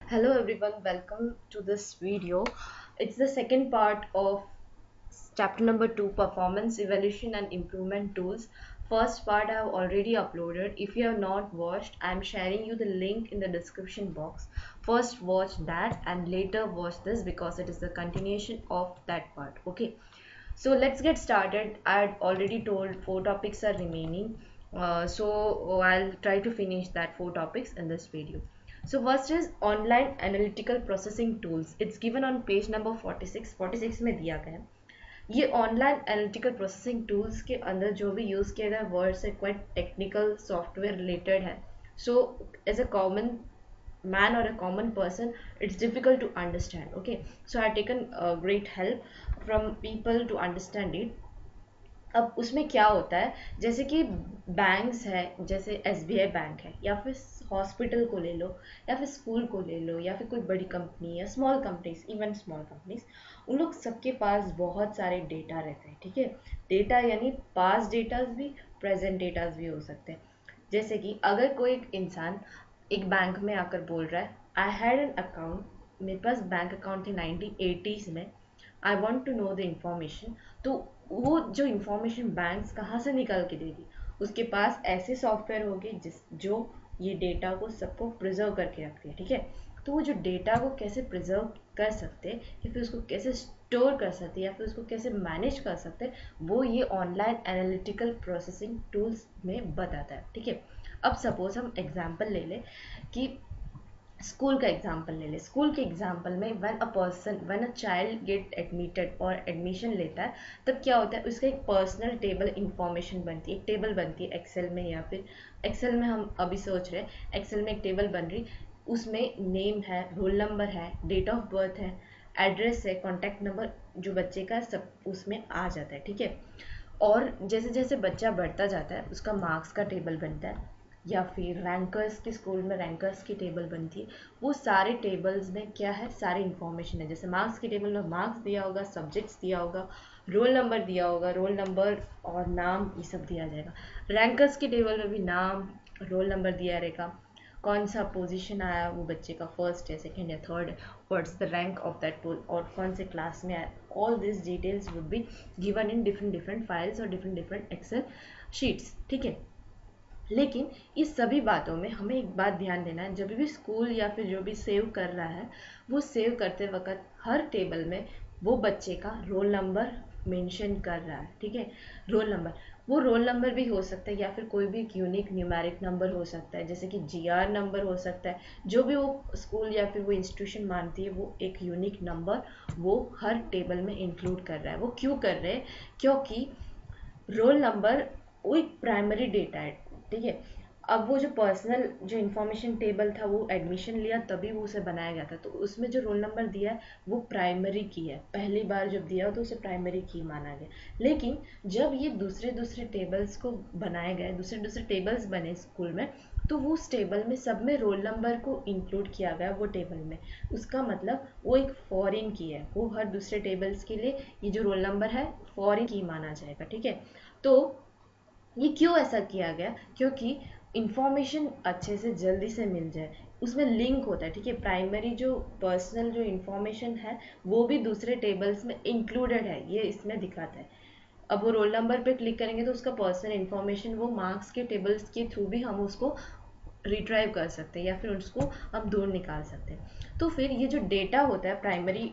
Hello everyone, welcome to this video. It's the second part of chapter number 2, performance evaluation and improvement tools. First part I have already uploaded. If you have not watched, I am sharing you the link in the description box. First watch that and later watch this because it is the continuation of that part. Okay, so let's get started. I had already told 4 topics are remaining. I'll try to finish that 4 topics in this video. So first is online analytical processing tools. It's given on page number 46 में दिया गया है. ये online analytical processing tools के अंदर जो भी use किया गया वर्ड से क्वाइट टेक्निकल सॉफ्टवेयर रिलेटेड है. So as a common man or a common person, it's difficult to understand. Okay, so I taken great help from people to understand it. अब उसमें क्या होता है, जैसे कि बैंक्स है, जैसे एसबीआई बैंक है, या फिर हॉस्पिटल को ले लो, या फिर स्कूल को ले लो, या फिर कोई बड़ी कंपनी या small companies, even small companies, उन लोग सबके पास बहुत सारे डेटा रहते हैं. ठीक है, डेटा यानी पास डेटाज भी, प्रेजेंट डेटाज भी हो सकते हैं. जैसे कि अगर कोई एक इंसान एक बैंक में आकर बोल रहा है, आई हैड एन अकाउंट, मेरे पास बैंक अकाउंट थे 1980s में, I want to know the information. तो वो जो इंफॉर्मेशन बैंक्स कहाँ से निकाल के देगी, उसके पास ऐसे सॉफ्टवेयर होंगे जिस जो ये डेटा को सबको प्रिजर्व करके रखती है. ठीक है, तो वो जो डेटा को कैसे प्रिजर्व कर सकते हैं, या फिर उसको कैसे स्टोर कर सकते हैं, या फिर उसको कैसे मैनेज कर सकते हैं, वो ये ऑनलाइन एनालिटिकल प्रोसेसिंग टूल्स में बताता है. ठीक है, अब सपोज हम एग्जांपल ले लें कि स्कूल का एग्जाम्पल ले ले. स्कूल के एग्जाम्पल में when a child gate admitted और एडमिशन लेता है, तब क्या होता है, उसका एक पर्सनल टेबल इंफॉर्मेशन बनती है, एक टेबल बनती है एक्सेल में, या फिर एक्सेल में हम अभी सोच रहे हैं, एक्सेल में एक टेबल बन रही, उसमें नेम है, रोल नंबर है, डेट ऑफ बर्थ है, एड्रेस है, कॉन्टैक्ट नंबर जो बच्चे का सब उसमें आ जाता है. ठीक है, और जैसे जैसे बच्चा बढ़ता जाता है उसका मार्क्स का टेबल बनता है, या फिर रैंकर्स के स्कूल में रैंकर्स की टेबल बनती है. वो सारे टेबल्स में क्या है, सारी इन्फॉर्मेशन है. जैसे मार्क्स की टेबल में मार्क्स दिया होगा, सब्जेक्ट्स दिया होगा, रोल नंबर दिया होगा, रोल नंबर और नाम ये सब दिया जाएगा. रैंकर्स की टेबल में भी नाम, रोल नंबर दिया रहेगा, कौन सा पोजीशन आया वो बच्चे का, फर्स्ट है, सेकंड या third, what's the rank of that poll, और कौन से क्लास में आया. All this details would be given in different different files और डिफरेंट डिफरेंट एक्सेल शीट्स. ठीक है, लेकिन इस सभी बातों में हमें एक बात ध्यान देना है, जब भी स्कूल या फिर जो भी सेव कर रहा है, वो सेव करते वक्त हर टेबल में वो बच्चे का रोल नंबर मेंशन कर रहा है. ठीक है, रोल नंबर, वो रोल नंबर भी हो सकता है, या फिर कोई भी एक यूनिक न्यूमेरिक नंबर हो सकता है, जैसे कि जीआर नंबर हो सकता है. जो भी वो स्कूल या फिर वो इंस्टीट्यूशन मानती है, वो एक यूनिक नंबर वो हर टेबल में इंक्लूड कर रहा है. वो क्यों कर रहे हैं, क्योंकि रोल नंबर वो एक प्राइमरी डेटा है. ठीक है, अब वो जो पर्सनल जो इन्फॉर्मेशन टेबल था वो एडमिशन लिया तभी वो उसे बनाया गया था, तो उसमें जो रोल नंबर दिया है वो प्राइमरी की है. पहली बार जब दिया तो उसे प्राइमरी की माना गया. लेकिन जब ये दूसरे दूसरे टेबल्स को बनाए गए, दूसरे दूसरे टेबल्स बने स्कूल में, तो वो उस टेबल में सब में रोल नंबर को इंक्लूड किया गया वो टेबल में. उसका मतलब वो एक फॉरेन की है, वो हर दूसरे टेबल्स के लिए ये जो रोल नंबर है फॉरेन की माना जाएगा. ठीक है, तो ये क्यों ऐसा किया गया, क्योंकि इंफॉर्मेशन अच्छे से जल्दी से मिल जाए, उसमें लिंक होता है. ठीक है, प्राइमरी जो पर्सनल जो इंफॉर्मेशन है वो भी दूसरे टेबल्स में इंक्लूडेड है, ये इसमें दिखाता है. अब वो रोल नंबर पे क्लिक करेंगे तो उसका पर्सनल इंफॉर्मेशन वो मार्क्स के टेबल्स के थ्रू भी हम उसको रिट्राइव कर सकते हैं, या फिर उसको हम ढूंढ निकाल सकते हैं. तो फिर ये जो डेटा होता है primary,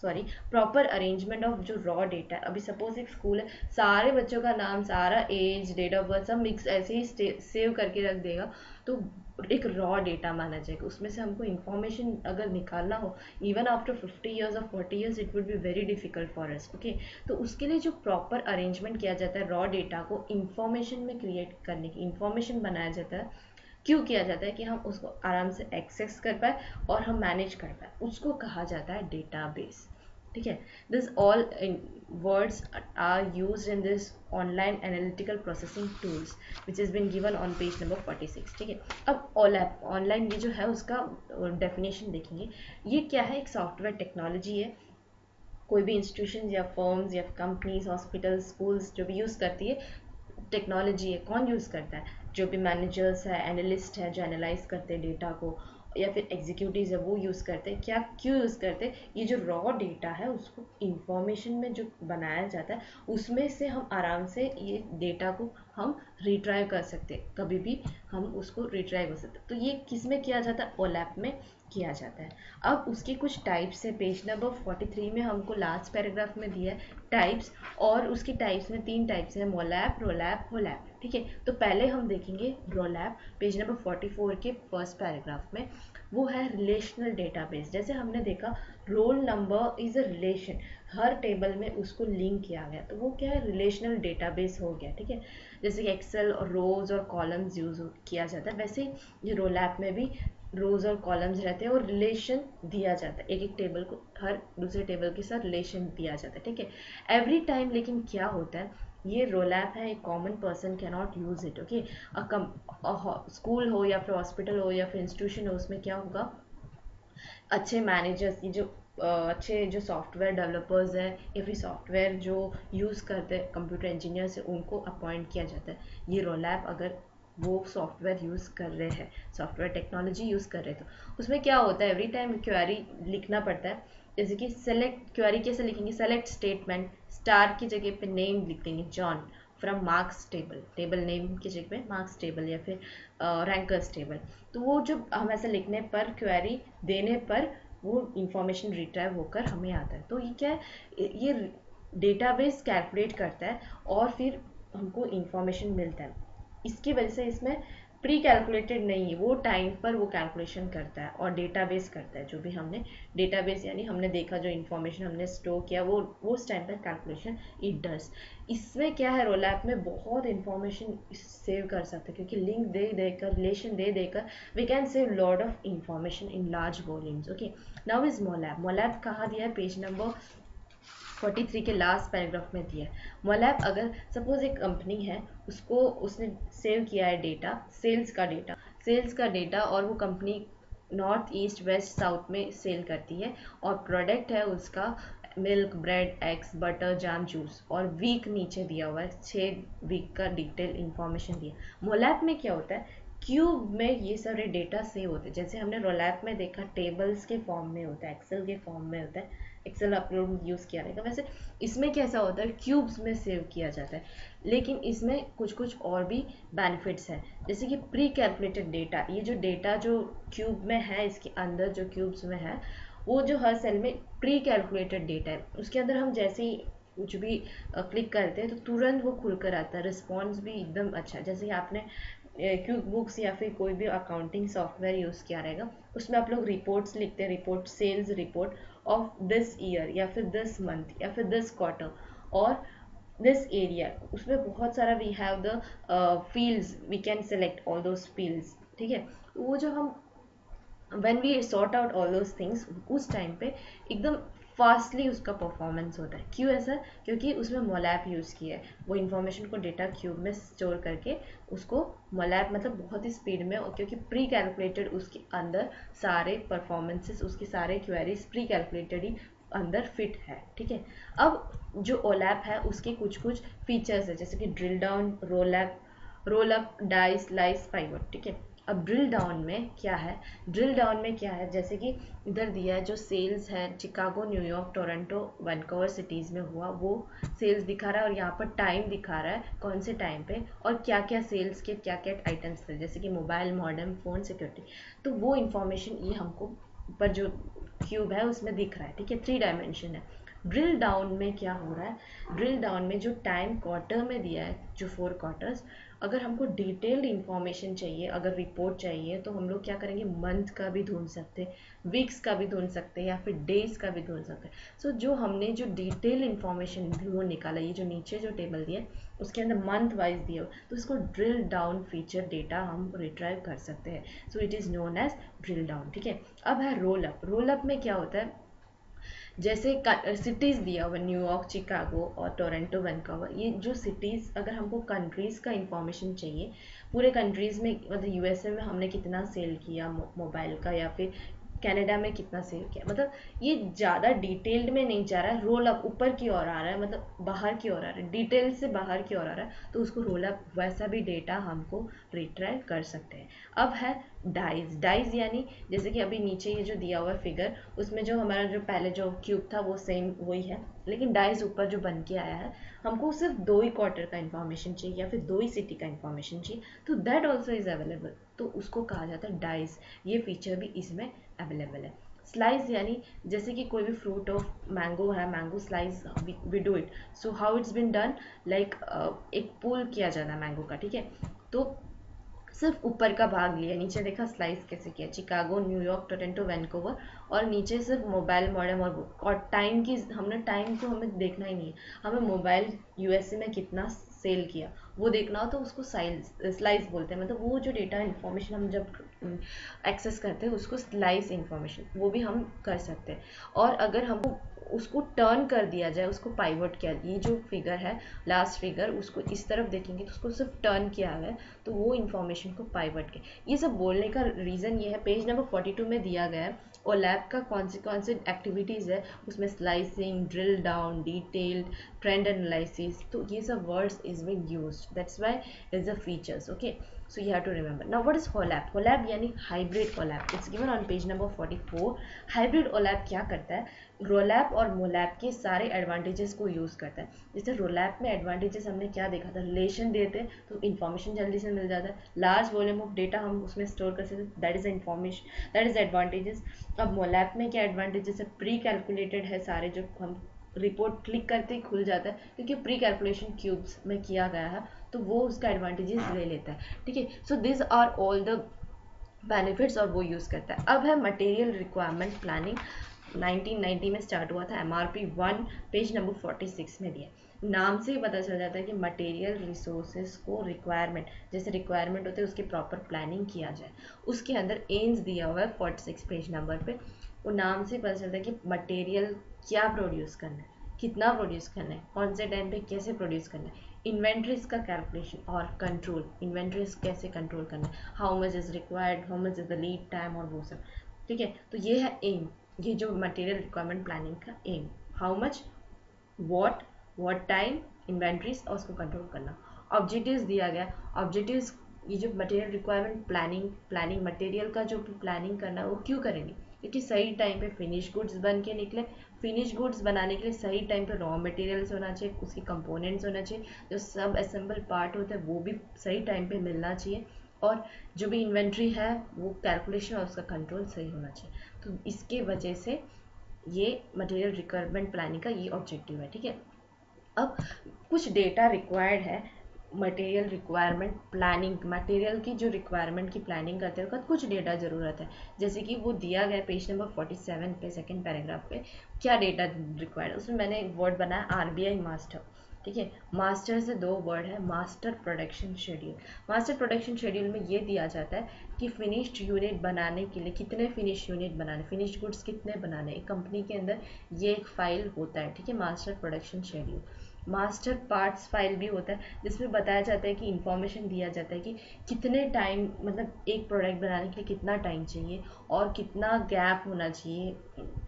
sorry, proper arrangement of जो रॉ डेटा है. अभी सपोज एक स्कूल है, सारे बच्चों का नाम, सारा एज, डेट ऑफ बर्थ सब मिक्स ऐसे ही सेव करके रख देगा, तो एक रॉ डेटा माना जाएगा. उसमें से हमको इंफॉर्मेशन अगर निकालना हो, इवन आफ्टर 50 years और 40 years, it would be very difficult for us. Okay, तो उसके लिए जो प्रॉपर अरेंजमेंट किया जाता है रॉ डेटा को इंफॉर्मेशन में क्रिएट करने की, इंफॉर्मेशन बनाया जाता है. क्यों किया जाता है, कि हम उसको आराम से एक्सेस कर पाए और हम मैनेज कर पाए, उसको कहा जाता है डेटाबेस. ठीक है, this all words are used in this online analytical processing tools which is been given on page number 46. ठीक है, अब ऑनलाइन ये जो है उसका डेफिनेशन देखेंगे. ये क्या है, एक सॉफ्टवेयर टेक्नोलॉजी है. कोई भी इंस्टीट्यूशन या फर्म्स या कंपनीज, हॉस्पिटल, स्कूल्स जो भी यूज़ करती है, टेक्नोलॉजी है. कौन यूज़ करता है, जो भी मैनेजर्स है, एनालिस्ट है, जो एनालाइज करते हैं डेटा को, या फिर एग्जीक्यूटिव्स है वो यूज़ करते हैं, क्या क्यों यूज़ करते हैं, ये जो रॉ डेटा है उसको इंफॉर्मेशन में जो बनाया जाता है उसमें से हम आराम से ये डेटा को हम रिट्राइव कर सकते हैं, कभी भी हम उसको रिट्राइव कर सकते हैं। तो ये किस में किया जाता है, ओलैप में किया जाता है। अब उसकी कुछ टाइप्स है, पेज नंबर 43 में हमको लास्ट पैराग्राफ में दिया है टाइप्स, और उसकी टाइप्स में 3 टाइप्स है, मोलैप, रोलैप, होलैप। ठीक है, तो पहले हम देखेंगे रोलैप, पेज नंबर 44 के फर्स्ट पैराग्राफ में। वो है रिलेशनल डेटाबेस। जैसे हमने देखा roll number is a relation, her table में उसको लिंक किया गया, तो वो क्या है, रिलेशनल डेटाबेस हो गया। ठीक है, जैसे कि एक्सेल और रोज और कॉलम्स यूज किया जाता है, वैसे ये रोलैप में भी रोज और कॉलम्स रहते हैं और रिलेशन दिया जाता है, एक एक टेबल को हर दूसरे टेबल के साथ रिलेशन दिया जाता है। ठीक है, एवरी टाइम। लेकिन क्या होता है, ये रोलैप है, एक common person can not use it. Okay, school हो या फिर हॉस्पिटल हो या फिर इंस्टीट्यूशन हो, उसमें क्या होगा, अच्छे मैनेजर्स, ये जो अच्छे जो सॉफ्टवेयर डेवलपर्स हैं या फिर सॉफ्टवेयर जो यूज़ करते हैं, कंप्यूटर इंजीनियर्स, उनको अपॉइंट किया जाता है। ये रोलैप अगर वो सॉफ्टवेयर यूज़ कर रहे हैं, सॉफ्टवेयर टेक्नोलॉजी यूज़ कर रहे हैं, तो उसमें क्या होता है, एवरी टाइम क्वेरी लिखना पड़ता है। जैसे कि सेलेक्ट, क्वेरी कैसे लिखेंगे, सेलेक्ट स्टेटमेंट, स्टार की जगह पे नेम लिख देंगे, John from marks table, table name की जगह पे मार्क्स टेबल या फिर रैंकर्स टेबल। तो वो जब हम ऐसे लिखने पर, क्वेरी देने पर, वो इंफॉर्मेशन रिट्राइव होकर हमें आता है। तो ये क्या है, ये डेटाबेस कैलकुलेट करता है और फिर हमको इंफॉर्मेशन मिलता है। इसकी वजह से इसमें प्री कैलकुलेटेड नहीं है, वो टाइम पर वो कैलकुलेशन करता है और डेटाबेस करता है। जो भी हमने डेटाबेस यानी हमने देखा, जो इन्फॉर्मेशन हमने स्टोर किया, वो उस टाइम पर कैलकुलेशन इट डज। इसमें क्या है, रोलैप में बहुत इंफॉर्मेशन सेव कर सकते हैं, क्योंकि लिंक दे देकर, रिलेशन दे देकर we can save lot of information in large volumes. Okay, now is MOLAP. MOLAP कहाँ दिया है, पेज नंबर 43 के लास्ट पैराग्राफ में दिया है। मोलैप, अगर सपोज एक कंपनी है, उसको उसने सेव किया है डेटा, सेल्स का डेटा, और वो company north east west south में सेल करती है, और प्रोडक्ट है उसका मिल्क, ब्रेड, एग्स, बटर, जाम, जूस, और वीक नीचे दिया हुआ है, 6 वीक का डिटेल इंफॉर्मेशन दिया। मोलैप में क्या होता है, क्यूब में ये सारे डेटा सेव होते हैं। जैसे हमने रोलैप में देखा टेबल्स के फॉर्म में होता है, एक्सेल के फॉर्म में होता है, एक्सेल अपलोड यूज़ किया रहेगा, वैसे इसमें कैसा होता है, क्यूब्स में सेव किया जाता है। लेकिन इसमें कुछ कुछ और भी बेनिफिट्स हैं, जैसे कि प्री कैलकुलेटेड डेटा। ये जो डेटा जो क्यूब में है, इसके अंदर जो क्यूब्स में है, वो जो हर सेल में प्री कैलकुलेटेड डेटा है, उसके अंदर हम जैसे ही कुछ भी क्लिक करते हैं तो तुरंत वो खुलकर आता है, रिस्पॉन्स भी एकदम अच्छा है। जैसे कि आपने क्यूब बुक्स या फिर कोई भी अकाउंटिंग सॉफ्टवेयर यूज़ किया रहेगा, उसमें आप लोग रिपोर्ट्स लिखते हैं, report, sales report of this year या फिर दिस मंथ या फिर दिस क्वार्टर और दिस एरिया, उसमें बहुत सारा we have the fields, we can select all those fields. ठीक है, वो जो हम when we sort out all those things, उस टाइम पे एकदम फास्टली उसका परफॉर्मेंस होता है। क्यों ऐसा, क्योंकि उसमें मोलैप यूज़ किया है, वो इन्फॉर्मेशन को डेटा क्यूब में स्टोर करके उसको मोलैप मतलब बहुत ही स्पीड में, क्योंकि प्री कैलकुलेटेड उसके अंदर सारे परफॉर्मेंसेस, उसके सारे क्वेरीज प्री कैलकुलेटेड ही अंदर फिट है। ठीक है, अब जो ओलैप है उसके कुछ कुछ फीचर्स है, जैसे कि drill down, roll up, dice, slice, pivot. ठीक है, अब ड्रिल डाउन में क्या है, ड्रिल डाउन में क्या है, जैसे कि इधर दिया है जो सेल्स है, Chicago, New York, Toronto, Vancouver cities में हुआ, वो सेल्स दिखा रहा है, और यहाँ पर टाइम दिखा रहा है कौन से टाइम पे और क्या क्या सेल्स के क्या क्या आइटम्स थे, जैसे कि मोबाइल, मॉडर्न फ़ोन, सिक्योरिटी। तो वो इन्फॉर्मेशन ये हमको ऊपर जो क्यूब है उसमें दिख रहा है। ठीक है, 3 डायमेंशन है। ड्रिल डाउन में क्या हो रहा है, ड्रिल डाउन में जो टाइम क्वार्टर में दिया है, जो 4 क्वार्टर्स, अगर हमको डिटेल्ड इंफॉर्मेशन चाहिए, अगर रिपोर्ट चाहिए, तो हम लोग क्या करेंगे, मंथ का भी ढूंढ सकते हैं, वीक्स का भी ढूंढ सकते हैं, या फिर डेज का भी ढूंढ सकते हैं। सो जो हमने जो डिटेल इंफॉर्मेशन ढूंढ निकाला, ये जो नीचे जो टेबल दिया उसके अंदर मंथ वाइज दिया, तो इसको ड्रिल डाउन फीचर डेटा हम रिट्राइव कर सकते हैं। So it is known as drill down. ठीक है, अब है रोल अप। रोल अप में क्या होता है, जैसे सिटीज़ दिया हुआ, न्यूयॉर्क, चिकागो और टोरंटो, वैनकूवर, ये जो सिटीज़, अगर हमको कंट्रीज़ का इंफॉर्मेशन चाहिए, पूरे कंट्रीज़ में, मतलब यूएसए में हमने कितना सेल किया मोबाइल का, या फिर कनाडा में कितना सेल किया, मतलब ये ज़्यादा डिटेल्ड में नहीं जा रहा है, रोल अप ऊपर की ओर आ रहा है, मतलब बाहर की ओर आ रहा है, डिटेल से बाहर की ओर आ रहा है, तो उसको रोल अप, वैसा भी डेटा हमको रिट्राइव कर सकते हैं। अब है डाइज यानी जैसे कि अभी नीचे ये जो दिया हुआ है फिगर, उसमें जो हमारा जो पहले जो क्यूब था वो सेम वही है, लेकिन डाइज ऊपर जो बन के आया है, हमको सिर्फ 2 ही क्वार्टर का इन्फॉर्मेशन चाहिए या फिर 2 ही सिटी का इन्फॉर्मेशन चाहिए, तो दैट ऑल्सो इज अवेलेबल, तो उसको कहा जाता है डाइज। ये फीचर भी इसमें अवेलेबल है। स्लाइस यानी जैसे कि कोई भी फ्रूट ऑफ मैंगो है, mango slice we do it, so how it's been done, like एक पुल किया जाना है मैंगो का, ठीक है, तो सिर्फ ऊपर का भाग लिया, नीचे देखा स्लाइस कैसे किया, चिकागो, न्यूयॉर्क, टोरंटो, वैंकूवर, और नीचे सिर्फ मोबाइल मॉडेम और टाइम की, हमने टाइम को हमें देखना ही नहीं है, हमें मोबाइल यूएसए में कितना सेल किया वो देखना हो तो उसको स्लाइस बोलते हैं, मतलब वो जो डेटा इन्फॉर्मेशन हम जब एक्सेस करते हैं उसको स्लाइस इन्फॉर्मेशन, वो भी हम कर सकते हैं। और अगर हमको उसको टर्न कर दिया जाए, उसको पाइवट किया, ये जो फिगर है लास्ट फिगर, उसको इस तरफ देखेंगे तो उसको सिर्फ टर्न किया हुआ है, तो वो इन्फॉर्मेशन को पाइवट के, ये सब बोलने का रीज़न ये है, पेज नंबर 42 में दिया गया है, और लैब का कौन सी एक्टिविटीज़ है उसमें, slicing, drill down, detailed, trend analysis, तो ये सब words is been used, that's why is the features, okay, so you have to remember. Now what is HOLAP? HOLAP यानी hybrid OLAP, it's given on page number 44. hybrid OLAP क्या करता है, रोलैप और मोलैप के सारे एडवांटेजेस को यूज़ करता है। जैसे रोलैप में एडवांटेजेस हमने क्या देखा था, रिलेशन देते हैं तो इन्फॉर्मेशन जल्दी से मिल जाता है, लार्ज वॉल्यूम ऑफ डेटा हम उसमें स्टोर कर सकते हैं, that is information, that is advantages. अब मोलैप में क्या एडवांटेजेस है, प्री कैलकुलेटेड है सारे, जो हम रिपोर्ट क्लिक करते ही खुल जाता है क्योंकि प्री कैलकुलेशन क्यूब्स में किया गया है, तो वो उसका एडवांटेजेस ले लेता है, ठीक है। So this are all the benefits और वो यूज़ करता है। अब है मटेरियल रिक्वायरमेंट प्लानिंग, 1990 में स्टार्ट हुआ था, MRP 1 पेज नंबर 46 में दिया। नाम से ही पता चल जाता है कि मटेरियल रिसोर्सेज को रिक्वायरमेंट, जैसे रिक्वायरमेंट होते हैं उसकी प्रॉपर प्लानिंग किया जाए, उसके अंदर एम्स दिया हुआ है 46 पेज नंबर पे। वो नाम से पता चलता है कि मटेरियल क्या प्रोड्यूस करना है, कितना प्रोड्यूस करना है, कौन से टाइम पे कैसे प्रोड्यूस करना है, इन्वेंट्रीज का कैलकुलेशन और कंट्रोल, इन्वेंट्रीज कैसे कंट्रोल करना है, how much is required, how much is the lead time, और वो सब, ठीक है। तो ये है एम, ये जो मटेरियल रिक्वायरमेंट प्लानिंग का aim, how much, what time, inventories और उसको कंट्रोल करना। ऑब्जेक्टिव्स दिया गया, ऑब्जेक्टिव्स, ये जो मटेरियल रिक्वायरमेंट प्लानिंग मटेरियल का जो प्लानिंग करना है वो क्यों करेंगे, क्योंकि सही टाइम पे फिनिश गुड्स बन के निकले। फिनिश गुड्स बनाने के लिए सही टाइम पे रॉ मटेरियल्स होना चाहिए, उसके कंपोनेंट्स होना चाहिए, जो सब असेंबल पार्ट होते हैं वो भी सही टाइम पे मिलना चाहिए, और जो भी इन्वेंट्री है वो कैलकुलेशन और उसका कंट्रोल सही होना चाहिए। तो इसके वजह से ये मटेरियल रिक्वायरमेंट प्लानिंग का ये ऑब्जेक्टिव है, ठीक है। अब कुछ डेटा रिक्वायर्ड है मटेरियल रिक्वायरमेंट प्लानिंग, मटेरियल की जो रिक्वायरमेंट की प्लानिंग करते हैं कुछ डेटा ज़रूरत है, जैसे कि वो दिया गया पेज नंबर 47 पे सेकंड पैराग्राफ पे, क्या डेटा रिक्वायर्ड, उसमें मैंने एक वर्ड बनाया RBI मास्टर, ठीक है। मास्टर से 2 वर्ड है, master production schedule. Master production schedule में ये दिया जाता है कि फिनिश्ड यूनिट बनाने के लिए कितने फिनिश यूनिट बनाने, फिनिश गुड्स कितने बनाने, एक कंपनी के अंदर ये एक फाइल होता है, ठीक है, master production schedule. Master parts file भी होता है जिसमें बताया जाता है कि इंफॉर्मेशन दिया जाता है कि कितने टाइम, मतलब एक प्रोडक्ट बनाने के लिए कितना टाइम चाहिए और कितना गैप होना चाहिए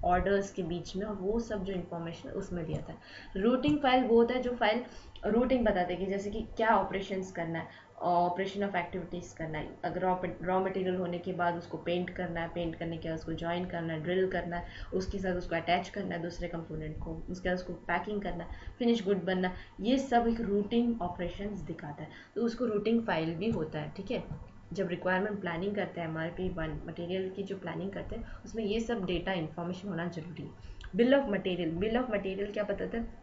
ऑर्डर्स के बीच में, और वो सब जो इन्फॉर्मेशन उसमें दिया था। रूटिंग फाइल वो होता है जो फाइल रूटिंग बताते हैं कि जैसे कि क्या ऑपरेशंस करना है, ऑपरेशन ऑफ एक्टिविटीज़ करना है, अगर रॉ मटेरियल होने के बाद उसको पेंट करना है, पेंट करने के बाद उसको ज्वाइन करना है, ड्रिल करना है, उसके साथ उसको अटैच करना है दूसरे कंपोनेंट को, उसके बाद उसको पैकिंग करना है, फिनिश गुड बनना, ये सब एक रूटिंग ऑपरेशंस दिखाता है, तो उसको रूटिंग फाइल भी होता है, ठीक है। जब रिक्वायरमेंट प्लानिंग करते हैं MRP 1 मटेरियल की जो प्लानिंग करते हैं उसमें ये सब डेटा इन्फॉर्मेशन होना जरूरी है। Bill of material, bill of material क्या बताता है,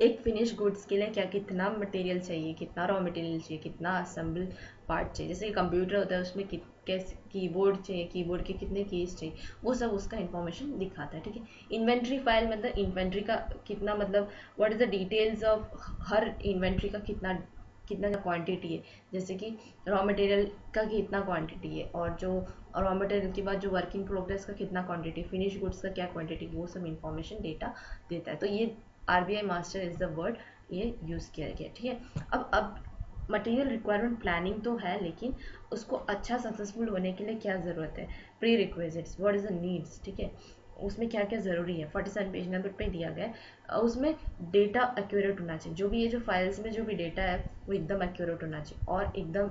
एक फिनिश गुड्स के लिए क्या कितना मटेरियल चाहिए, कितना रॉ मटेरियल चाहिए, कितना असेंबल पार्ट चाहिए, जैसे कंप्यूटर होता है उसमें कैसे कीबोर्ड चाहिए, कीबोर्ड के कितने कीज चाहिए, वो सब उसका इन्फॉर्मेशन दिखाता है, ठीक है। इन्वेंट्री फाइल मतलब इन्वेंट्री का कितना, मतलब what is the details of her inventory का कितना कितना क्वांटिटी है, जैसे कि रॉ मटेरियल का कितना क्वांटिटी है, और जो रॉ मटेरियल के बाद जो वर्किंग प्रोग्रेस का कितना क्वांटिटी, फिनिश गुड्स का क्या क्वांटिटी, वो सब इन्फॉर्मेशन डेटा देता है। तो ये RBI master is the word ये यूज़ किया गया, ठीक है। अब मटेरियल रिक्वायरमेंट प्लानिंग तो है, लेकिन उसको अच्छा सक्सेसफुल होने के लिए क्या ज़रूरत है, pre requisites, what is the needs, ठीक है, उसमें क्या क्या ज़रूरी है, 47 पेज नंबर पे दिया गया है। उसमें डेटा एक्यूरेट होना चाहिए, जो भी ये जो फाइल्स में जो भी डेटा है वो एकदम एक्यूरेट होना चाहिए, और एकदम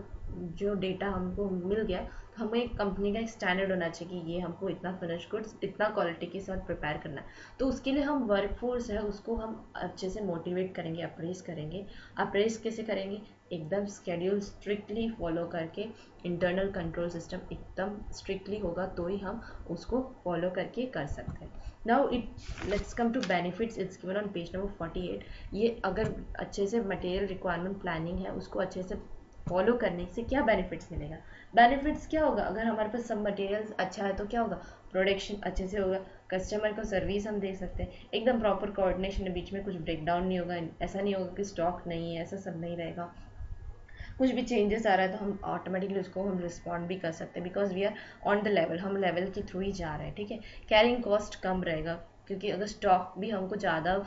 जो डेटा हमको मिल गया हमें कंपनी का एक स्टैंडर्ड होना चाहिए कि ये हमको इतना फिनिश गुड्स इतना क्वालिटी के साथ प्रिपेयर करना है। तो उसके लिए हम वर्कफोर्स है उसको हम अच्छे से मोटिवेट करेंगे, अप्रेस करेंगे। अप्रेस कैसे करेंगे? एकदम स्केड्यूल स्ट्रिक्टली फॉलो करके, इंटरनल कंट्रोल सिस्टम एकदम स्ट्रिक्टली होगा तो ही हम उसको फॉलो करके कर सकते हैं। Now it let's come to benefits, it's given on page number 48। ये अगर अच्छे से मटेरियल रिक्वायरमेंट प्लानिंग है उसको अच्छे से फॉलो करने से क्या बेनिफिट्स मिलेगा? बेनिफिट्स क्या होगा? अगर हमारे पास सब मटेरियल्स अच्छा है तो क्या होगा? प्रोडक्शन अच्छे से होगा, कस्टमर को सर्विस हम दे सकते हैं, एकदम प्रॉपर कोऑर्डिनेशन है, बीच में कुछ ब्रेक डाउन नहीं होगा, ऐसा नहीं होगा कि स्टॉक नहीं है, ऐसा सब नहीं रहेगा। कुछ भी चेंजेस आ रहा है तो हम ऑटोमेटिकली उसको हम रिस्पॉन्ड भी कर सकते हैं, because we are on the level, हम लेवल के थ्रू ही जा रहे हैं, ठीक है। कैरिंग कॉस्ट कम रहेगा, क्योंकि अगर स्टॉक भी हमको ज़्यादा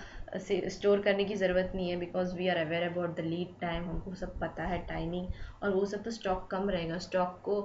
स्टोर करने की ज़रूरत नहीं है, because we are aware about the lead time, हमको सब पता है टाइमिंग और वो सब, तो स्टॉक कम रहेगा, स्टॉक को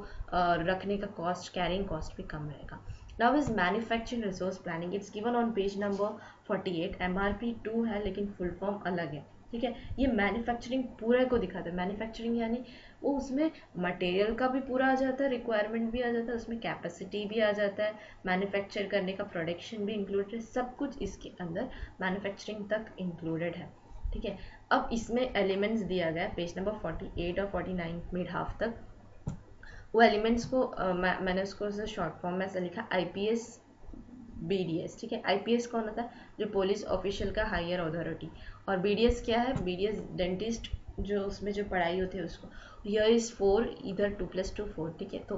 रखने का कॉस्ट, कैरिंग कॉस्ट भी कम रहेगा। Now is manufacturing resource planning, it's given on page number 48। MRP 2 है लेकिन फुल फॉर्म अलग है, ठीक है। ये मैन्युफैक्चरिंग पूरा को दिखाता है। मैन्युफैक्चरिंग यानी वो उसमें मटेरियल का भी पूरा आ जाता है, रिक्वायरमेंट भी आ जाता है, उसमें कैपेसिटी भी आ जाता है, मैन्युफैक्चर करने का प्रोडक्शन भी इंक्लूडेड है, सब कुछ इसके अंदर मैन्युफैक्चरिंग तक इंक्लूडेड है, ठीक है। अब इसमें एलिमेंट्स दिया गया है पेज नंबर 48 और 49 मिड हाफ तक। वो एलिमेंट्स को मैंने उसको शॉर्ट फॉर्म में ऐसा लिखा IPS BDS, ठीक है। IPS कौन होता है? जो पुलिस ऑफिशियल का हायर अथॉरिटी। और BDS क्या है? BDS डेंटिस्ट, जो उसमें जो पढ़ाई होती है उसको। हियर इज 4, इधर 2 + 2 4, ठीक है, तो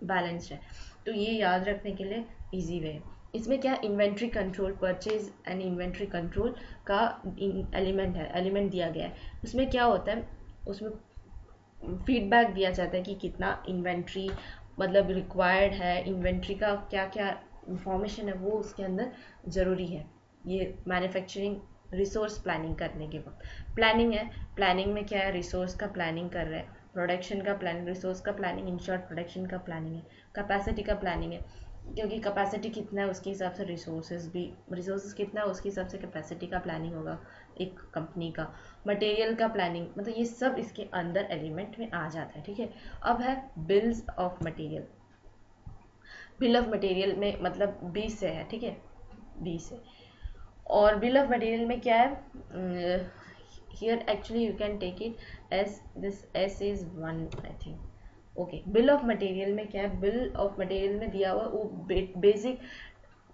बैलेंस्ड है। तो ये याद रखने के लिए इजी वे है। इसमें क्या inventory control, purchase and inventory control का एलिमेंट है, एलिमेंट दिया गया है। उसमें क्या होता है? उसमें फीडबैक दिया जाता है कि कितना इन्वेंट्री मतलब रिक्वायर्ड है, इन्वेंट्री का क्या क्या इंफॉर्मेशन है वो उसके अंदर ज़रूरी है। ये मैन्युफैक्चरिंग रिसोर्स प्लानिंग करने के वक्त प्लानिंग है। प्लानिंग में क्या है? रिसोर्स का प्लानिंग कर रहे हैं, प्रोडक्शन का प्लानिंग, रिसोर्स का प्लानिंग, इन शॉर्ट प्रोडक्शन का प्लानिंग है, कैपेसिटी का प्लानिंग है, क्योंकि कैपेसिटी कितना है उसके हिसाब से रिसोर्सेज कितना है उसके हिसाब से कैपेसिटी का प्लानिंग होगा एक कंपनी का। मटेरियल का प्लानिंग, मतलब ये सब इसके अंदर एलिमेंट में आ जाता है, ठीक है। अब है bills of material. Bill of material में मतलब 20 से है, ठीक है, 20 से। और बिल ऑफ मटेरियल में क्या है? Here actually you can take it as this S is 1 I think. Okay, bill of material में क्या है? बिल ऑफ मटेरियल में दिया हुआ वो बेसिक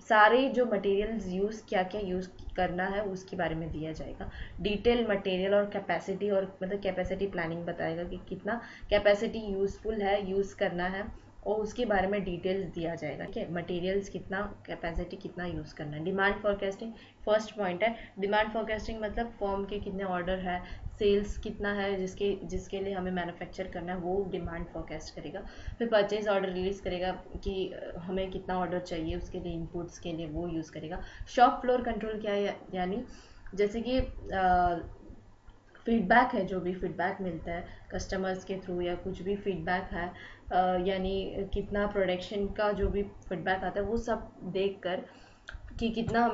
सारे जो मटेरियल्स यूज़ क्या क्या यूज़ करना है उसके बारे में दिया जाएगा। डिटेल मटेरियल और कैपेसिटी, और मतलब कैपेसिटी प्लानिंग बताएगा कि कितना कैपेसिटी यूज़फुल है, यूज़ करना है, और उसके बारे में डिटेल्स दिया जाएगा, ठीक है। मटेरियल्स कितना, कैपेसिटी कितना यूज़ करना है। डिमांड फोरकास्टिंग फर्स्ट पॉइंट है। डिमांड फोरकास्टिंग मतलब फॉर्म के कितने ऑर्डर है, सेल्स कितना है जिसके जिसके लिए हमें मैन्युफैक्चर करना है, वो डिमांड फोरकास्ट करेगा। फिर परचेज ऑर्डर रिलीज करेगा कि हमें कितना ऑर्डर चाहिए, उसके लिए इनपुट्स के लिए वो यूज़ करेगा। शॉप फ्लोर कंट्रोल क्या है? यानी जैसे कि फीडबैक है, जो भी फीडबैक मिलता है कस्टमर्स के थ्रू या कुछ भी फीडबैक है, यानी कितना प्रोडक्शन का जो भी फीडबैक आता है वो सब देख कर कि कितना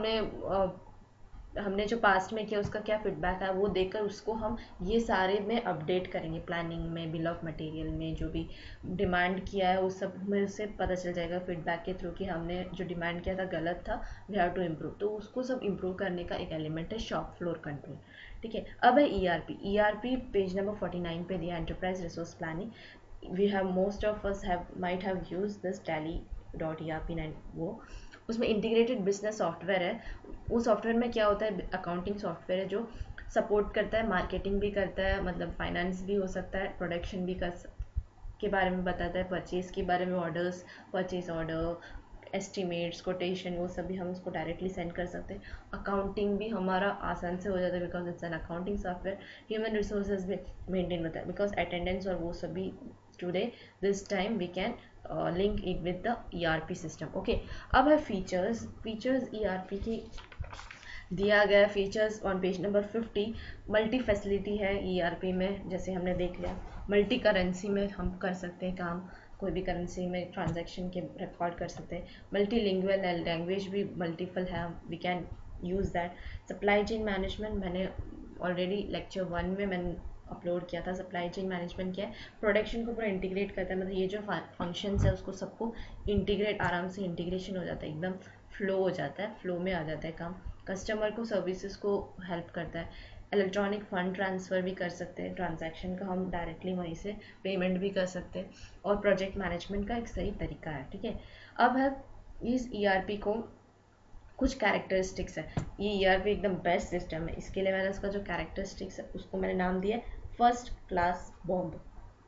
हमने जो पास्ट में किया उसका क्या फीडबैक है वो देखकर उसको हम ये सारे में अपडेट करेंगे। प्लानिंग में, बिल ऑफ मटेरियल में जो भी डिमांड किया है उस सब में उससे पता चल जाएगा फीडबैक के थ्रू कि हमने जो डिमांड किया था गलत था, वी हैव टू इम्प्रूव। तो उसको सब इम्प्रूव करने का एक एलिमेंट है शॉप फ्लोर कंट्रोल, ठीक है। अब है ERP पेज नंबर 49 पे दिया, enterprise resource planning. We have most of us have might have use this tally.erp9, वो उसमें इंटीग्रेटेड बिजनेस सॉफ्टवेयर है। उस सॉफ्टवेयर में क्या होता है? अकाउंटिंग सॉफ्टवेयर है जो सपोर्ट करता है, मार्केटिंग भी करता है, मतलब फाइनेंस भी हो सकता है, प्रोडक्शन भी के बारे में बताता है, परचेज के बारे में, orders, purchase order, estimates, quotation, वो सभी हम उसको डायरेक्टली सेंड कर सकते हैं। अकाउंटिंग भी हमारा आसान से हो जाता है because it's an accounting software. Human resources भी मेंटेन होता है बिकॉज अटेंडेंस और वो सभी today this time we can link it with the ERP system, okay. अब है फीचर्स ERP की दिया गया features on page number 50। Multi facility है ERP में, जैसे हमने देख लिया। मल्टी करेंसी में हम कर सकते हैं काम, कोई भी करेंसी में ट्रांजैक्शन के रिकॉर्ड कर सकते हैं। मल्टी लिंगुअल है, लैंग्वेज भी मल्टीपल है, we can use that. Supply chain management मैंने ऑलरेडी लेक्चर 1 में मैंने अपलोड किया था, सप्लाई चेन मैनेजमेंट किया है, प्रोडक्शन को पूरा इंटीग्रेट करता है, मतलब ये जो फंक्शंस है उसको सबको इंटीग्रेट, आराम से इंटीग्रेशन हो जाता है, एकदम फ्लो हो जाता है, फ्लो में आ जाता है काम। कस्टमर को सर्विसेज को हेल्प करता है, इलेक्ट्रॉनिक फंड ट्रांसफ़र भी कर सकते हैं, ट्रांजैक्शन का हम डायरेक्टली वहीं से पेमेंट भी कर सकते हैं, और प्रोजेक्ट मैनेजमेंट का एक सही तरीका है। ठीक है, अब है इस ईआरपी को कुछ कैरेक्टरिस्टिक्स है। ये ईआरपी एकदम बेस्ट सिस्टम है, इसके लिए मैंने उसका जो कैरेक्टरिस्टिक्स है उसको मैंने नाम दिया है first class bomb.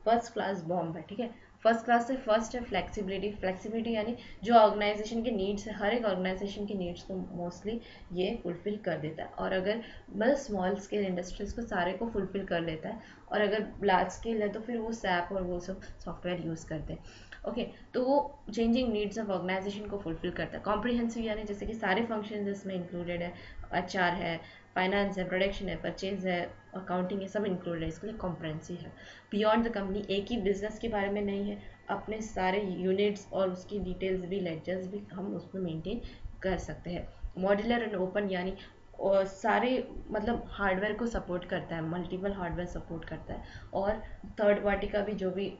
First class bomb है, ठीक है। फर्स्ट क्लास से फर्स्ट है फ्लेक्सिबिलिटी। फ्लेक्सिबिलिटी यानी जो ऑर्गेनाइजेशन के नीड्स है, हर एक ऑर्गेनाइजेशन के नीड्स को मोस्टली ये फुलफिल कर देता है, और अगर मतलब स्मॉल स्केल इंडस्ट्रीज को सारे को फुलफिल कर लेता है, और अगर लार्ज स्केल है तो फिर वो सैप और वो सब सॉफ्टवेयर यूज़ करते हैं। ओके, तो वो चेंजिंग नीड्स ऑफ ऑर्गेनाइजेशन को फुलफिल करता है। कॉम्प्रिहेंसिव यानी जैसे कि सारे फंक्शन इसमें इंक्लूडेड है, एचआर है, फाइनेंस है, प्रोडक्शन है, परचेज है, अकाउंटिंग है, सब इंक्लूडेड है, इसके लिए कॉम्प्रिहेंसिव है। बियॉन्ड द कंपनी, एक ही बिजनेस के बारे में नहीं है, अपने सारे यूनिट्स और उसकी डिटेल्स भी, लेजर्स भी हम उसमें मेंटेन कर सकते हैं। मॉड्यूलर एंड ओपन यानी और सारे मतलब हार्डवेयर को सपोर्ट करता है, मल्टीपल हार्डवेयर सपोर्ट करता है, और थर्ड पार्टी का भी जो भी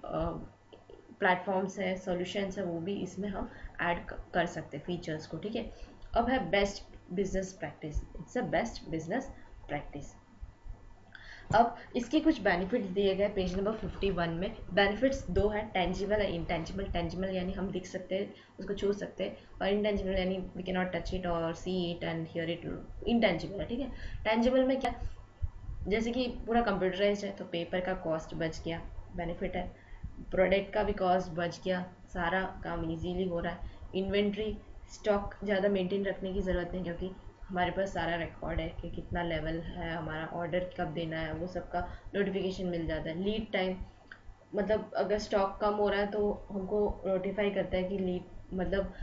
प्लेटफॉर्म्स है, सॉल्यूशंस है, वो भी इसमें हम ऐड कर सकते हैं फीचर्स को। ठीक है, अब है best business practice. It's a best business practice. अब इसके कुछ बेनिफिट्स दिए गए पेज नंबर 51 में। बेनिफिट्स दो हैं, टेंजिबल है इंटेंजिबल। टेंजिबल यानी हम दिख सकते हैं, उसको छू सकते हैं, और इंटेंजिबल यानी we can not touch it और see it and hear it, intangible है। ठीक है, टेंजिबल में क्या, जैसे कि पूरा कंप्यूटराइज्ड है तो पेपर का कॉस्ट बच गया, बेनिफिट है। प्रोडक्ट का भी कॉस्ट बच गया, सारा काम इजीली हो रहा है। इन्वेंट्री, स्टॉक ज़्यादा मेंटेन रखने की ज़रूरत नहीं, क्योंकि हमारे पास सारा रिकॉर्ड है कि कितना लेवल है, हमारा ऑर्डर कब देना है, वो सब का नोटिफिकेशन मिल जाता है। लीड टाइम, मतलब अगर स्टॉक कम हो रहा है तो हमको नोटिफाई करता है कि लीड मतलब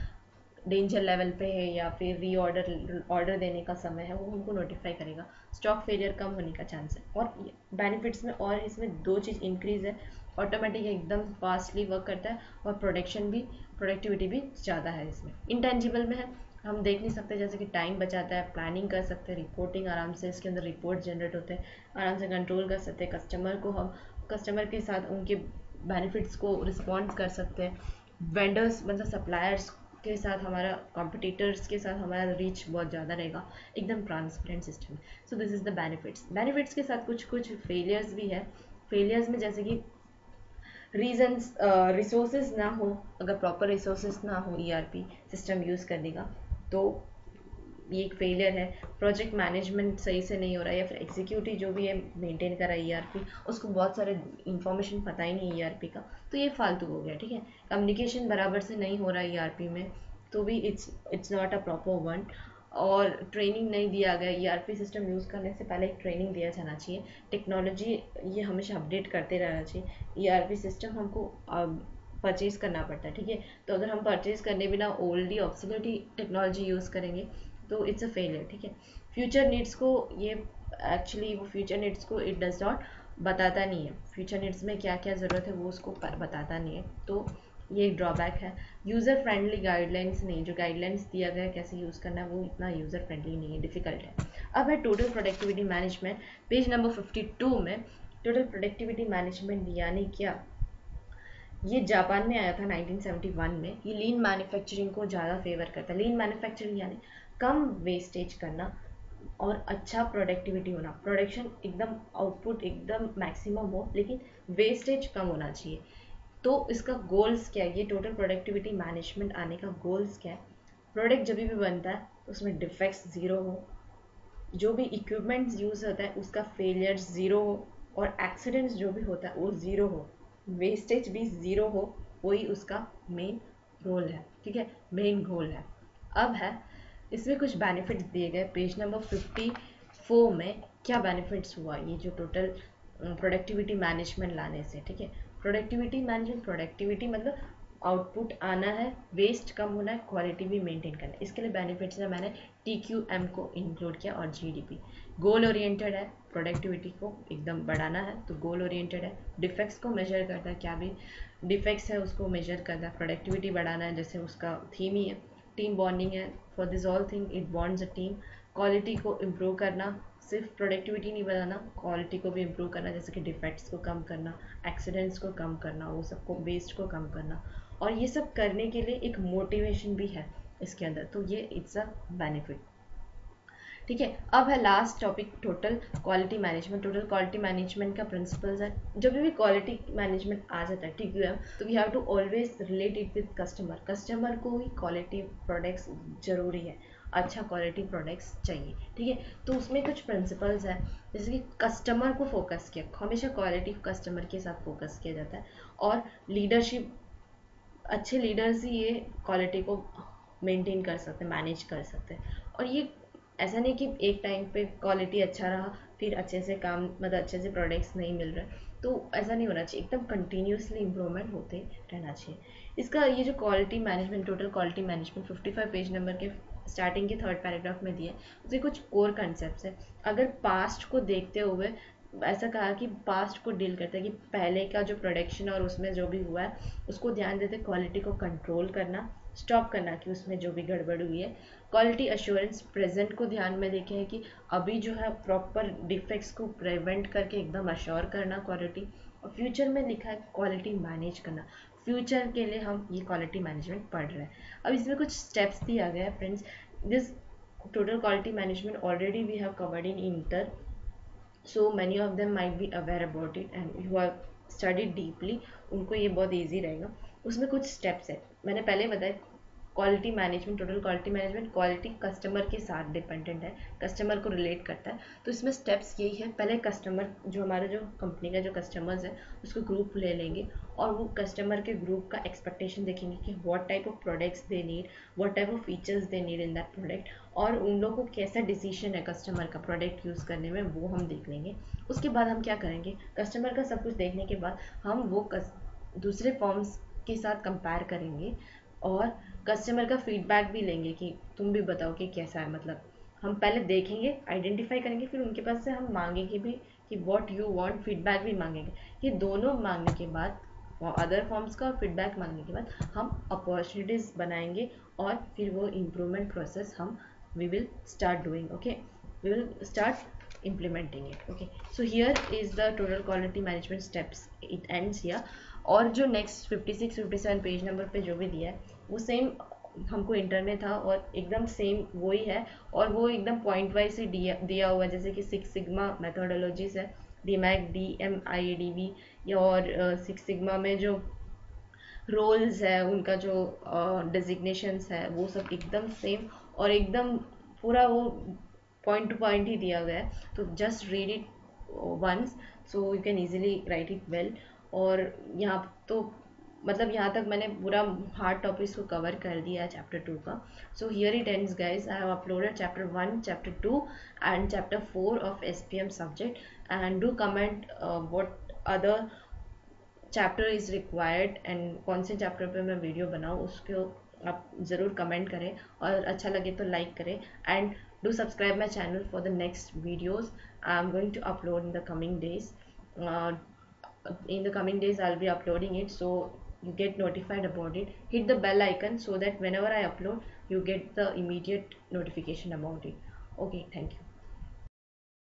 डेंजर लेवल पे है, या फिर री ऑर्डर देने का समय है, वो हमको नोटिफाई करेगा। स्टॉक फेलियर कम होने का चांस है। और बेनिफिट्स में और इसमें दो चीज़ इंक्रीज है, ऑटोमेटिक एकदम फास्टली वर्क करता है, और प्रोडक्टिविटी भी ज़्यादा है इसमें। इंटेंजिबल में है, हम देख नहीं सकते, जैसे कि टाइम बचाता है, प्लानिंग कर सकते हैं, रिपोर्टिंग आराम से इसके अंदर रिपोर्ट जनरेट होते हैं, आराम से कंट्रोल कर सकते हैं, कस्टमर के साथ उनके बेनिफिट्स को रिस्पॉन्ड कर सकते हैं। वेंडर्स मतलब सप्लायर्स के साथ, हमारा कॉम्पिटिटर्स के साथ हमारा रीच बहुत ज़्यादा रहेगा, एकदम transparent system. So this is the benefits के साथ कुछ कुछ फेलियर्स भी है। फेलियर्स में जैसे कि रीजंस, रिसोर्सेज ना हो, अगर प्रॉपर रिसोर्सेज ना हो ईआरपी सिस्टम यूज़ करने का, तो ये एक फेलियर है। प्रोजेक्ट मैनेजमेंट सही से नहीं हो रहा है, या फिर एग्जीक्यूटिव जो भी है मेंटेन कर रहा है ईआरपी, उसको बहुत सारे इन्फॉर्मेशन पता ही नहीं है ईआरपी का, तो ये फालतू हो गया। ठीक है, कम्युनिकेशन बराबर से नहीं हो रहा है ईआरपी में, तो भी it's not a proper one. और ट्रेनिंग नहीं दिया गया, ईआरपी सिस्टम यूज़ करने से पहले एक ट्रेनिंग दिया जाना चाहिए। टेक्नोलॉजी ये हमेशा अपडेट करते रहना चाहिए। ईआरपी सिस्टम हमको परचेज करना पड़ता है, ठीक है, तो अगर हम परचेज करने बिना ओल्ड ऑब्सोलेट टेक्नोलॉजी यूज़ करेंगे तो इट्स अ फेलियर। ठीक है, फ्यूचर नीड्स को ये एक्चुअली वो फ्यूचर नीड्स को इट डज नॉट बताता नहीं है, फ्यूचर नीड्स में क्या क्या ज़रूरत है वो उसको बताता नहीं है, तो ये एक ड्रॉबैक है। यूज़र फ्रेंडली गाइडलाइंस नहीं, जो गाइडलाइंस दिया गया है कैसे यूज़ करना है वो इतना यूज़र फ्रेंडली नहीं है, डिफ़िकल्ट है। अब है total productivity management, page number 52 में। टोटल प्रोडक्टिविटी मैनेजमेंट यानी क्या, ये जापान में आया था 1971 में। ये लीन मैन्युफैक्चरिंग को ज़्यादा फेवर करता है। लीन मैन्युफैक्चरिंग यानी कम वेस्टेज करना और अच्छा प्रोडक्टिविटी होना, प्रोडक्शन एकदम आउटपुट एकदम मैक्सिमम हो, लेकिन वेस्टेज कम होना चाहिए। तो इसका गोल्स क्या है, ये टोटल प्रोडक्टिविटी मैनेजमेंट आने का गोल्स क्या है, प्रोडक्ट जब भी बनता है तो उसमें डिफेक्ट्स ज़ीरो हो, जो भी इक्विपमेंट्स यूज़ होता है उसका फेलियर्स ज़ीरो हो, और एक्सीडेंट्स जो भी होता है वो ज़ीरो हो, वेस्टेज भी ज़ीरो हो, वही उसका मेन रोल है। ठीक है, मेन गोल है। अब है इसमें कुछ बेनिफिट्स दिए गए पेज नंबर 54 में। क्या बेनिफिट्स हुआ ये जो टोटल प्रोडक्टिविटी मैनेजमेंट लाने से। ठीक है, प्रोडक्टिविटी मैनेजमेंट, प्रोडक्टिविटी मतलब आउटपुट आना है, वेस्ट कम होना है, क्वालिटी भी मेंटेन करना है। इसके लिए बेनिफिट्स है, मैंने TQM को इंक्लूड किया, और GDP। गोल ओरिएंटेड है, प्रोडक्टिविटी को एकदम बढ़ाना है तो गोल ओरिएंटेड है। डिफेक्ट्स को मेजर करता है, क्या भी डिफेक्ट्स है उसको मेजर करता है। प्रोडक्टिविटी बढ़ाना है, जैसे उसका थीम ही है, टीम बॉन्डिंग है, for this all thing it bonds a team. Quality को इम्प्रूव करना, सिर्फ प्रोडक्टिविटी नहीं बढ़ाना, क्वालिटी को भी इम्प्रूव करना, जैसे कि डिफेक्ट्स को कम करना, एक्सीडेंट्स को कम करना, वो सबको वेस्ट को कम करना, और ये सब करने के लिए एक मोटिवेशन भी है इसके अंदर, तो ये इट्स अ बेनिफिट। ठीक है, अब है last topic, total quality management. Total quality management का प्रिंसिपल्स है, जब भी क्वालिटी मैनेजमेंट आ जाता है TQM, तो we have to always relate it with customer. Customer को ही क्वालिटी प्रोडक्ट्स जरूरी है, अच्छा क्वालिटी प्रोडक्ट्स चाहिए। ठीक है, तो उसमें कुछ प्रिंसिपल्स है, जैसे कि कस्टमर को फोकस किया, हमेशा क्वालिटी कस्टमर के साथ फोकस किया जाता है, और लीडरशिप, अच्छे लीडर्स ही ये क्वालिटी को मेंटेन कर सकते हैं, मैनेज कर सकते हैं। और ये ऐसा नहीं कि एक टाइम पे क्वालिटी अच्छा रहा फिर अच्छे से काम, मतलब अच्छे से प्रोडक्ट्स नहीं मिल रहे, तो ऐसा नहीं होना चाहिए, एकदम कंटिन्यूसली इम्प्रूवमेंट होते रहना चाहिए। इसका ये जो quality management, total quality management 55 page number के स्टार्टिंग के 3rd पैराग्राफ में दिया है, उसके कुछ कोर कंसेप्ट है। अगर पास्ट को देखते हुए ऐसा कहा कि पास्ट को डील करते हैं कि पहले का जो प्रोडक्शन और उसमें जो भी हुआ है उसको ध्यान देते, क्वालिटी को कंट्रोल करना, स्टॉप करना कि उसमें जो भी गड़बड़ हुई है। क्वालिटी अश्योरेंस, प्रेजेंट को ध्यान में देखे हैं कि अभी जो है प्रॉपर डिफेक्ट्स को प्रिवेंट करके एकदम अश्योर करना क्वालिटी। और फ्यूचर में लिखा है क्वालिटी मैनेज करना, फ्यूचर के लिए हम ये क्वालिटी मैनेजमेंट पढ़ रहे हैं। अब इसमें कुछ स्टेप्स दिया गया है friends. This total quality management already we have covered in inter, so many of them might be aware about it and who have studied deeply, उनको ये बहुत ईजी रहेगा। उसमें कुछ स्टेप्स है, मैंने पहले बताया quality management, total quality management, quality customer के साथ डिपेंडेंट है, कस्टमर को रिलेट करता है। तो इसमें स्टेप्स यही है, पहले कस्टमर, जो हमारा जो कंपनी का जो कस्टमर्स है उसको ग्रुप ले लेंगे, और वो कस्टमर के ग्रुप का एक्सपेक्टेशन देखेंगे कि what type of products they need, what type of features they need in that product, और उन लोगों को कैसा डिसीजन है कस्टमर का प्रोडक्ट यूज़ करने में, वो हम देख लेंगे। उसके बाद हम क्या करेंगे, कस्टमर का सब कुछ देखने के बाद हम वो दूसरे फॉर्म्स के साथ कंपेयर करेंगे, और कस्टमर का फीडबैक भी लेंगे कि तुम भी बताओ कि कैसा है, मतलब हम पहले देखेंगे, आइडेंटिफाई करेंगे, फिर उनके पास से हम मांगेंगे भी कि व्हाट यू वांट, फीडबैक भी मांगेंगे। ये दोनों मांगने के बाद, अदर फॉर्म्स का फीडबैक मांगने के बाद हम अपॉर्चुनिटीज बनाएंगे, और फिर वो इम्प्रूवमेंट प्रोसेस हम we will start doing, okay, we will start implementing it, okay. So here is the total quality management steps, it ends here। और जो नेक्स्ट 56 57 पेज नंबर पे जो भी दिया है वो सेम हमको इंटर में था, और एकदम सेम वही है, और वो एकदम पॉइंट वाइज ही दिया हुआ है, जैसे कि 6 सिग्मा मेथोडोलॉजीज है, DMAC DMIADV, या और 6 सिग्मा में जो रोल्स है उनका जो डेजिग्नेशंस है वो सब एकदम सेम, और एकदम पूरा वो पॉइंट टू पॉइंट ही दिया गया है। तो just read it once, so you can easily write it well. और यहाँ तो मतलब यहाँ तक मैंने पूरा हार्ड टॉपिक्स को कवर कर दिया है चैप्टर 2 का। So here it ends guys, I have uploaded chapter 1, chapter 2 and chapter 4 of SPM subject, and do comment what other chapter is required, and कौन से चैप्टर पे मैं वीडियो बनाऊँ उसको आप ज़रूर कमेंट करें, और अच्छा लगे तो लाइक करें, and do subscribe my channel for the next videos I am going to upload in the coming days. In the coming days I'll be uploading it, so you get notified about it. Hit the bell icon so that whenever I upload you get the immediate notification about it. Okay, thank you.